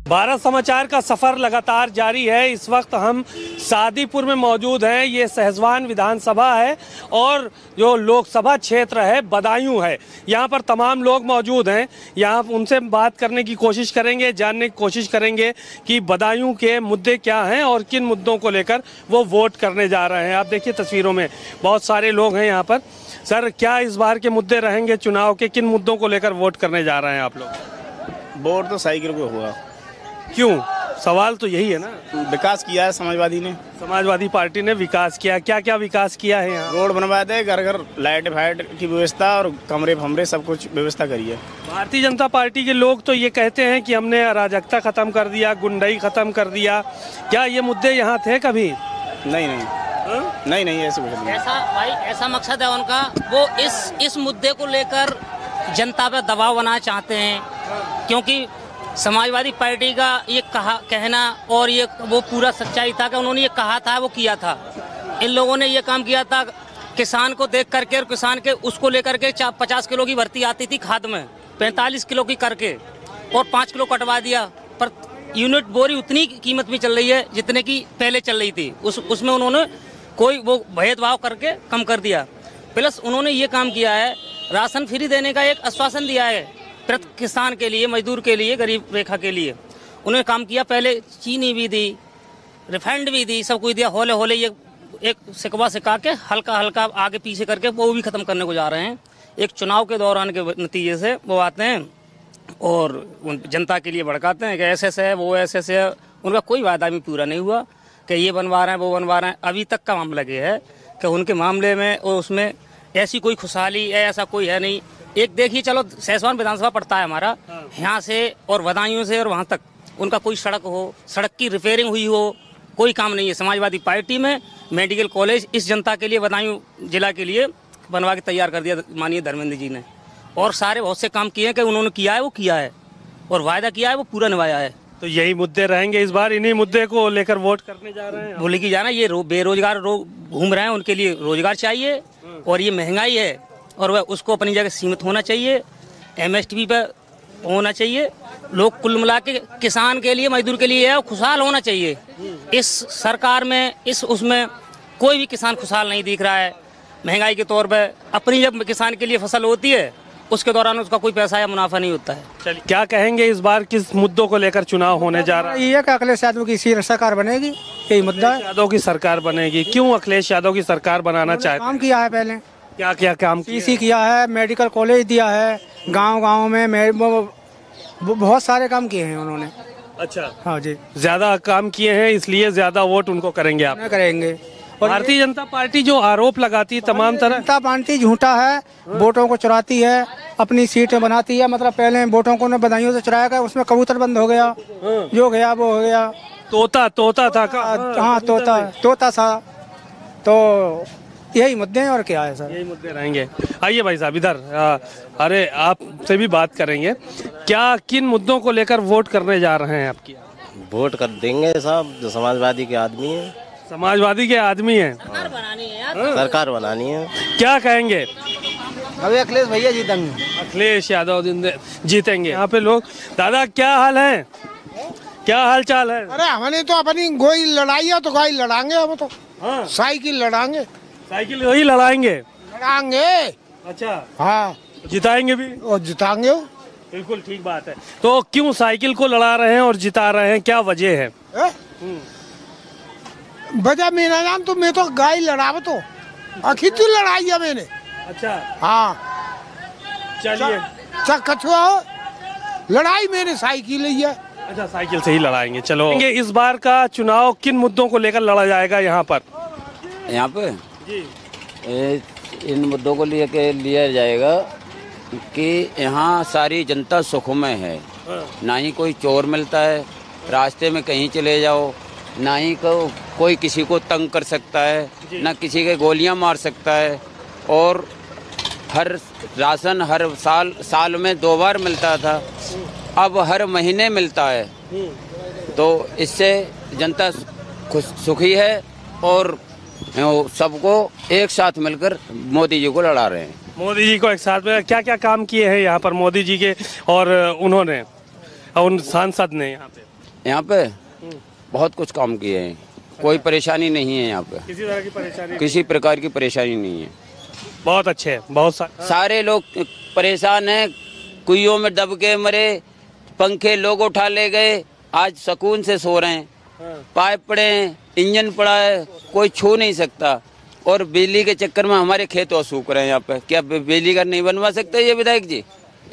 भारत समाचार का सफर लगातार जारी है। इस वक्त हम सादीपुर में मौजूद हैं। ये सहसवान विधानसभा है और जो लोकसभा क्षेत्र है बदायूं है। यहाँ पर तमाम लोग मौजूद हैं। यहाँ उनसे बात करने की कोशिश करेंगे, जानने की कोशिश करेंगे कि बदायूं के मुद्दे क्या हैं और किन मुद्दों को लेकर वो वोट करने जा रहे हैं। आप देखिए तस्वीरों में बहुत सारे लोग हैं यहाँ पर। सर, क्या इस बार के मुद्दे रहेंगे चुनाव के? किन मुद्दों को लेकर वोट करने जा रहे हैं आप लोग? वोट तो साइकिल को हुआ। क्यों? सवाल तो यही है ना। विकास किया है समाजवादी ने। समाजवादी पार्टी ने विकास किया। क्या क्या विकास किया है यहाँ? रोड बनवाए थे, घर घर लाइट फाइट की व्यवस्था और कमरे फमरे सब कुछ व्यवस्था करी है। भारतीय जनता पार्टी के लोग तो ये कहते हैं कि हमने अराजकता खत्म कर दिया, गुंडाई खत्म कर दिया। क्या ये मुद्दे यहाँ थे कभी? नहीं नहीं नहीं नहीं, ऐसे कुछ नहीं। ऐसा मकसद है उनका। वो इस मुद्दे को लेकर जनता पे दबाव बनाना चाहते हैं, क्योंकि समाजवादी पार्टी का ये कहना और ये वो पूरा सच्चाई था कि उन्होंने ये कहा था, वो किया था। इन लोगों ने ये काम किया था किसान को देख करके, और किसान के उसको लेकर के 50 किलो की भर्ती आती थी खाद में, 45 किलो की करके और 5 किलो कटवा दिया। पर यूनिट बोरी उतनी कीमत में चल रही है जितने की पहले चल रही थी। उसमें उन्होंने कोई वो भेदभाव करके कम कर दिया। प्लस उन्होंने ये काम किया है, राशन फ्री देने का एक आश्वासन दिया है प्रति किसान के लिए, मजदूर के लिए, गरीब रेखा के लिए उन्होंने काम किया। पहले चीनी भी दी, रिफाइंड भी दी, सब कुछ दिया। होले होले ये एक सिकवा सिका के हल्का हल्का आगे पीछे करके वो भी खत्म करने को जा रहे हैं। एक चुनाव के दौरान के नतीजे से वो आते हैं और जनता के लिए भड़काते हैं कि ऐसे ऐसे है, वो ऐसे ऐसे है। उनका कोई वादा भी पूरा नहीं हुआ कि ये बनवा रहे हैं, वो बनवा रहे हैं। अभी तक का मामला ये है कि उनके मामले में और उसमें ऐसी कोई खुशहाली है, ऐसा कोई है नहीं। एक देखिए, चलो सहसवान विधानसभा पड़ता है हमारा, यहाँ से और बदायूं से और वहाँ तक उनका कोई सड़क हो, सड़क की रिपेयरिंग हुई हो, कोई काम नहीं है। समाजवादी पार्टी में मेडिकल कॉलेज इस जनता के लिए, बदायूं जिला के लिए बनवा के तैयार कर दिया माननीय धर्मेंद्र जी ने। और सारे बहुत से काम किए हैं कि उन्होंने किया है, वो किया है, और वायदा किया है वो पूरा निभाया है। तो यही मुद्दे रहेंगे इस बार, इन्हीं मुद्दे को लेकर वोट करने जा रहे हैं। बोले कि जाना, ये बेरोजगार लोग घूम रहे हैं, उनके लिए रोजगार चाहिए। और ये महंगाई है और वह उसको अपनी जगह सीमित होना चाहिए, MSP पे होना चाहिए। लोग कुल मिला के किसान के लिए, मजदूर के लिए खुशहाल होना चाहिए। इस सरकार में उसमें कोई भी किसान खुशहाल नहीं दिख रहा है। महंगाई के तौर पे अपनी जब किसान के लिए फसल होती है उसके दौरान उसका कोई पैसा या मुनाफा नहीं होता है। चलिए, क्या कहेंगे इस बार किस मुद्दों को लेकर चुनाव होने जा रहा है? ये अखिलेश यादव की सरकार बनेगी, यही मुद्दा है। यादव की सरकार बनेगी। क्यों अखिलेश यादव की सरकार बनाना चाहते हैं? काम किया है पहले। क्या क्या काम CC किया है, मेडिकल कॉलेज दिया है, गांव में बहुत सारे काम किए हैं उन्होंने। अच्छा, हाँ जी, ज्यादा काम किए हैं इसलिए ज्यादा वोट उनको करेंगे आप? करेंगे। और भारतीय जनता पार्टी जो आरोप लगाती है तमाम तरह, जनता पार्टी झूठा है, वोटों को चुराती है, अपनी सीटें बनाती है। मतलब पहले वोटों को बदायूं से चुराया गया, उसमें कबूतर बंद हो गया, जो गया वो हो गया। तोता था का? हाँ, तोता था। तो यही मुद्दे हैं और क्या है सर? यही मुद्दे रहेंगे। आइए भाई साहब इधर। अरे आपसे भी बात करेंगे। क्या किन मुद्दों को लेकर वोट करने जा रहे हैं आपकी? वोट कर देंगे साहब, जो समाजवादी के आदमी है। समाजवादी के आदमी हैं। सरकार बनानी है यार। सरकार बनानी है। क्या कहेंगे? अभी अखिलेश भैया जीतेंगे। अखिलेश यादव जीतेंगे। यहाँ पे लोग, दादा क्या हाल है, क्या हाल चाल है? अरे हमने तो अपनी गोई लड़ाई है तो गोई लड़ाएंगे। हम तो साइकिल लड़ाएंगे। साइकिल वही लड़ाएंगे? अच्छा, हाँ, जिताएंगे भी और जिताएंगे। बिल्कुल ठीक बात है। तो क्यों साइकिल को लड़ा रहे हैं और जिता रहे हैं, क्या वजह है? वजह मेरा नाम तो, मैं तो गाय लड़ाव तो आखिर तो लड़ाई है मैंने। अच्छा, हाँ, चलिए। कछुआ लड़ाई मैंने साइकिल ही है। अच्छा, साइकिल से ही लड़ाएंगे। चलो, इस बार का चुनाव किन मुद्दों को लेकर लड़ा जाएगा यहाँ पर? यहाँ पे जी, इन मुद्दों को लिया जाएगा कि यहाँ सारी जनता सुखमय है। ना ही कोई चोर मिलता है, रास्ते में कहीं चले जाओ, ना ही कोई किसी को तंग कर सकता है, ना किसी के गोलियां मार सकता है। और हर राशन हर साल में 2 बार मिलता था, अब हर महीने मिलता है। तो इससे जनता सुखी है और सबको एक साथ मिलकर मोदी जी को लड़ा रहे हैं। मोदी जी को एक साथ में क्या क्या काम किए हैं यहाँ पर मोदी जी के और उन्होंने, उन सांसद ने यहाँ पे? यहाँ पे बहुत कुछ काम किए हैं, कोई परेशानी नहीं है यहाँ पे, किसी तरह की परेशानी, किसी प्रकार की परेशानी नहीं है। बहुत अच्छे हैं, बहुत सारे लोग परेशान हैं, कुइयों में दब के मरे, पंखे लोग उठा ले गए, आज सुकून से सो रहे हैं। पाइप पड़े हैं, इंजन पड़ा है, कोई छू नहीं सकता, और बिजली के चक्कर में हमारे खेत और सूख रहे हैं यहाँ पे। क्या बिजली घर नहीं बनवा सकते ये विधायक जी?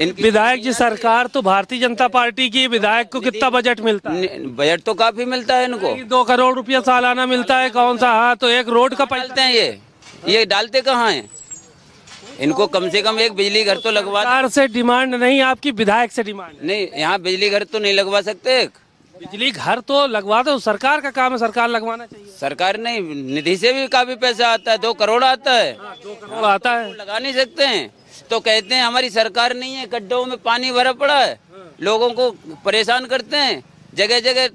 विधायक जी, सरकार तो भारतीय जनता पार्टी की, विधायक को कितना बजट मिलता है? बजट तो काफी मिलता है इनको, 2 करोड़ रुपया सालाना मिलता है। कौन सा? हाँ, तो एक रोड का डालते हैं ये डालते कहाँ हैं? इनको कम से कम एक बिजली घर तो लगवा। सरकार से डिमांड नहीं, आपकी विधायक से डिमांड? नहीं, यहाँ बिजली घर तो नहीं लगवा सकते? बिजली घर तो लगवा दो, सरकार का काम है, सरकार लगवाना चाहिए। सरकार नहीं, निधि से भी काफी पैसा आता है, 2 करोड़ आता है। 2 करोड़ आता है, लगा नहीं सकते हैं। तो कहते हैं हमारी सरकार नहीं है, गड्ढों में पानी भरा पड़ा है, लोगों को परेशान करते हैं, जगह जगह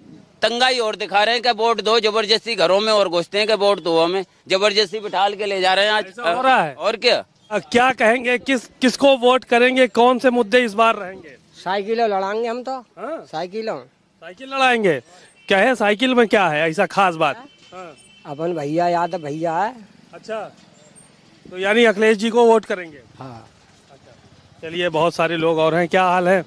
तंगाई और दिखा रहे हैं कि वोट दो, जबरदस्ती घरों में और घुसते हैं कि वोट दो, हमें जबरदस्ती बिठा के ले जा रहे हैं। आज हो रहा है। और क्या कहेंगे, किसको वोट करेंगे? कौन से मुद्दे इस बार रहेंगे? साइकिलें लड़ाएंगे हम तो। साइकिल लड़ाएंगे। क्या है साइकिल में, क्या है ऐसा खास बात? अपन भैया यादव भैया है। अच्छा, तो यानी अखिलेश जी को वोट करेंगे? हाँ। चलिए, बहुत सारे लोग और हैं। क्या हाल है?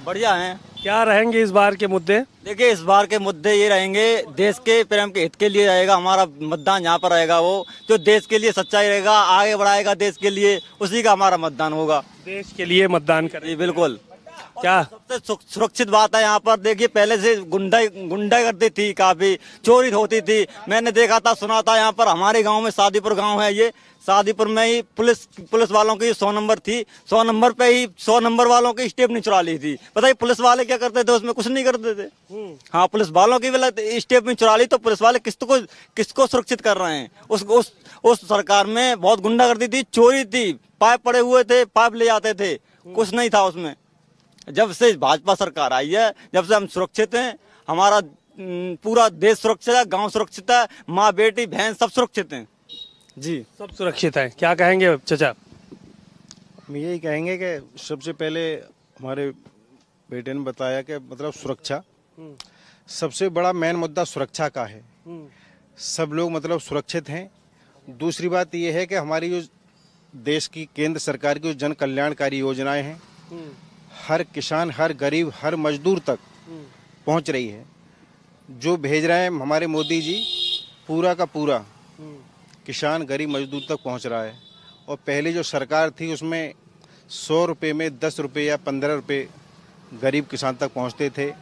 बढ़िया हैं। क्या रहेंगे इस बार के मुद्दे? देखिए, इस बार के मुद्दे ये रहेंगे, देश के प्रेम के हित के लिए रहेगा हमारा मतदान। यहाँ पर रहेगा वो जो देश के लिए सच्चाई रहेगा, आगे बढ़ाएगा देश के लिए, उसी का हमारा मतदान होगा। देश के लिए मतदान करें? बिल्कुल। क्या सबसे सुरक्षित बात है यहाँ पर? देखिए, पहले से गुंडागर्दी थी, काफी चोरी होती थी। मैंने देखा था, सुना था, यहाँ पर हमारे गांव में, शादीपुर गांव है ये, शादीपुर में ही पुलिस वालों की 100 नंबर थी, 100 नंबर पे ही 100 नंबर वालों की स्टेपनी चुरा ली थी। बताइए पुलिस वाले क्या करते थे उसमें? कुछ नहीं करते थे। हाँ, पुलिस वालों की स्टेपनी चुरा ली, तो पुलिस वाले किसको सुरक्षित कर रहे हैं? उस सरकार में बहुत गुंडागर्दी थी, चोरी थी, पाइप पड़े हुए थे, पाइप ले जाते थे, कुछ नहीं था उसमें। जब से भाजपा सरकार आई है, जब से हम सुरक्षित हैं, हमारा पूरा देश सुरक्षित है, गांव सुरक्षित है, माँ बेटी बहन सब सुरक्षित हैं जी, सब सुरक्षित है। क्या कहेंगे चाचा? हम यही कहेंगे कि सबसे पहले हमारे बेटे ने बताया कि मतलब सुरक्षा सबसे बड़ा मेन मुद्दा सुरक्षा का है। सब लोग मतलब सुरक्षित हैं। दूसरी बात यह है कि हमारी जो देश की केंद्र सरकार की जो जन कल्याणकारी योजनाएं हैं, हर किसान, हर गरीब, हर मजदूर तक पहुंच रही है। जो भेज रहे हैं हमारे मोदी जी, पूरा का पूरा किसान, गरीब, मजदूर तक पहुंच रहा है। और पहले जो सरकार थी उसमें 100 रुपये में 10 रुपये या 15 रुपये गरीब किसान तक पहुंचते थे।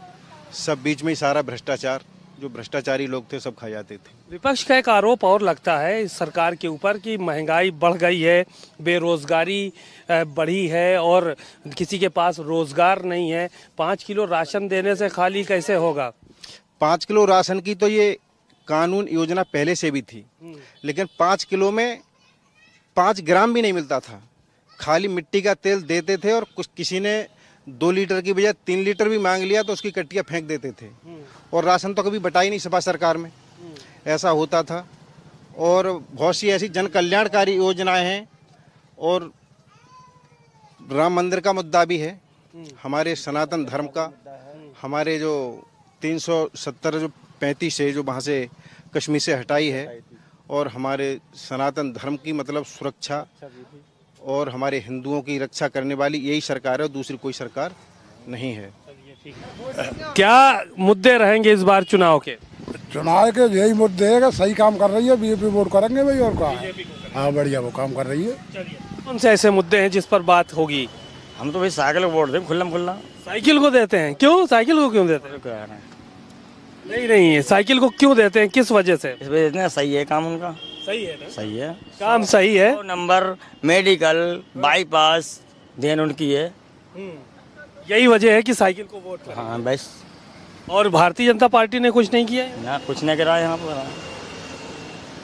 सब बीच में ही सारा भ्रष्टाचार, जो भ्रष्टाचारी लोग थे, सब खा जाते थे। विपक्ष का एक आरोप और लगता है इस सरकार के ऊपर कि महंगाई बढ़ गई है, बेरोजगारी बढ़ी है और किसी के पास रोजगार नहीं है। 5 किलो राशन देने से खाली कैसे होगा? 5 किलो राशन की तो ये कानून योजना पहले से भी थी, लेकिन 5 किलो में 5 ग्राम भी नहीं मिलता था। खाली मिट्टी का तेल देते थे और कुछ किसी ने 2 लीटर की बजाय 3 लीटर भी मांग लिया तो उसकी कट्टियाँ फेंक देते थे। और राशन तो कभी बटा ही नहीं सपा सरकार में, ऐसा होता था। और बहुत सी ऐसी जन कल्याणकारी योजनाएं हैं। और राम मंदिर का मुद्दा भी है, हमारे सनातन धर्म का। हमारे जो 370 जो 35 है जो वहाँ से कश्मीर से हटाई है, और हमारे सनातन धर्म की मतलब सुरक्षा और हमारे हिंदुओं की रक्षा करने वाली यही सरकार है, और दूसरी कोई सरकार नहीं है। क्या मुद्दे रहेंगे इस बार चुनाव के? चुनाव के यही मुद्दे है कि सही काम कर रही है, बीजेपी वोट करेंगे भाई। और क्या? हाँ, बढ़िया वो काम कर रही है। कौन से ऐसे मुद्दे हैं जिस पर बात होगी? हम तो भाई साइकिल को वोट दें, खुल्ला। साइकिल को देते हैं? क्यों? साइकिल को क्यों देते हैं? नहीं, साइकिल को क्यों देते हैं, किस वजह से? इस वजह से सही है काम उनका। सही है ना? सही है, काम सही है। नंबर, मेडिकल, बाईपास देन उनकी है। यही वजह है कि साइकिल को वोट करें। हाँ बस। और भारतीय जनता पार्टी ने कुछ नहीं किया है? ना, कुछ नहीं करा है यहाँ पर।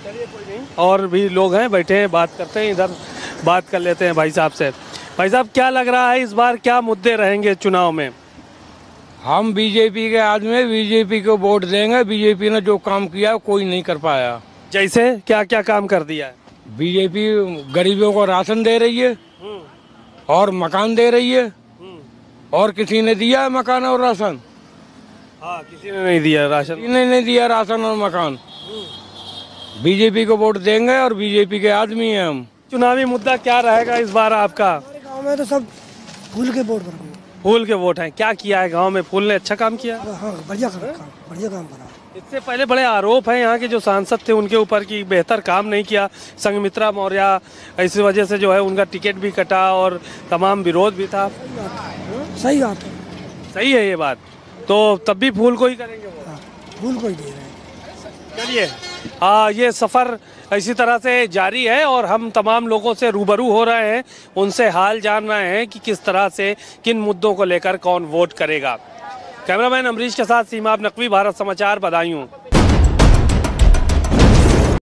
चलिए, कोई नहीं, और भी लोग हैं बैठे हैं, बात करते हैं। इधर बात कर लेते हैं भाई साहब से। भाई साहब, क्या लग रहा है इस बार क्या मुद्दे रहेंगे चुनाव में? हम बीजेपी के आदमी, बीजेपी को वोट देंगे। बीजेपी ने जो काम किया कोई नहीं कर पाया। जैसे क्या क्या काम कर दिया है? बीजेपी गरीबों को राशन दे रही है और मकान दे रही है, और किसी ने दिया है मकान और राशन? हाँ, किसी ने नहीं दिया राशन, किसी ने नहीं दिया राशन और मकान। बीजेपी को वोट देंगे और बीजेपी के आदमी हैं हम। चुनावी मुद्दा क्या रहेगा इस बार आपका? गाँव में तो सब फूल के वोट करेंगे। फूल के वोट हैं। क्या किया है गांव में? फूल ने अच्छा काम किया? हाँ, बढ़िया काम करा। इससे पहले बड़े आरोप हैं यहाँ के जो सांसद थे उनके ऊपर कि बेहतर काम नहीं किया। संघमित्रा मौर्य, इसी वजह से जो है उनका टिकट भी कटा और तमाम विरोध भी था। सही बात है। सही है ये बात, तो तब भी फूल को ही करेंगे वो? फूल को ही दे रहे हैं। चलिए, ये सफ़र इसी तरह से जारी है और हम तमाम लोगों से रूबरू हो रहे हैं, उनसे हाल जान रहे हैं कि किस तरह से किन मुद्दों को लेकर कौन वोट करेगा। कैमरामैन अमरीश के साथ सीमा नकवी, भारत समाचार, बदायूं।